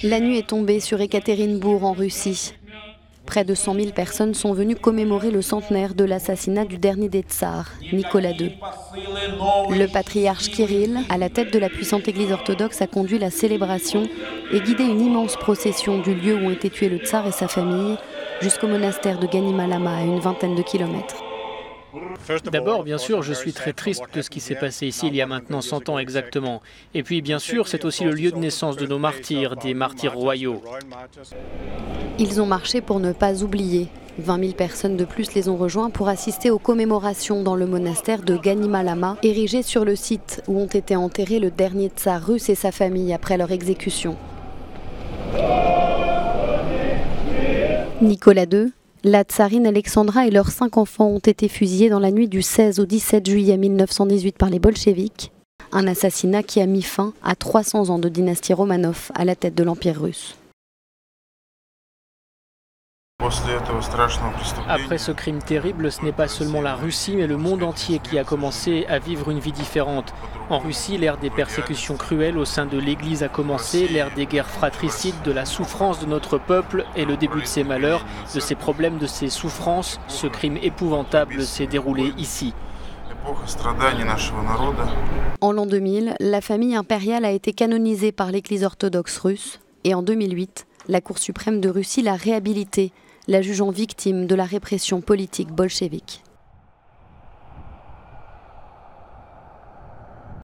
La nuit est tombée sur Ekaterinbourg en Russie. Près de 100 000 personnes sont venues commémorer le centenaire de l'assassinat du dernier des tsars, Nicolas II. Le patriarche Kirill, à la tête de la puissante église orthodoxe, a conduit la célébration et guidé une immense procession du lieu où ont été tués le tsar et sa famille jusqu'au monastère de Ganimalama, à une vingtaine de kilomètres. D'abord, bien sûr, je suis très triste de ce qui s'est passé ici il y a maintenant 100 ans exactement. Et puis, bien sûr, c'est aussi le lieu de naissance de nos martyrs, des martyrs royaux. Ils ont marché pour ne pas oublier. 20 000 personnes de plus les ont rejoints pour assister aux commémorations dans le monastère de Ganimalama, érigé sur le site où ont été enterrés le dernier tsar russe et sa famille après leur exécution. Nicolas II, la tsarine Alexandra et leurs 5 enfants ont été fusillés dans la nuit du 16 au 17 juillet 1918 par les bolcheviks. Un assassinat qui a mis fin à 300 ans de dynastie Romanov à la tête de l'Empire russe. Après ce crime terrible, ce n'est pas seulement la Russie, mais le monde entier qui a commencé à vivre une vie différente. En Russie, l'ère des persécutions cruelles au sein de l'Église a commencé, l'ère des guerres fratricides, de la souffrance de notre peuple et le début de ses malheurs, de ses problèmes, de ses souffrances. Ce crime épouvantable s'est déroulé ici. En l'an 2000, la famille impériale a été canonisée par l'Église orthodoxe russe et en 2008, la Cour suprême de Russie l'a réhabilitée, la jugeant victime de la répression politique bolchevique.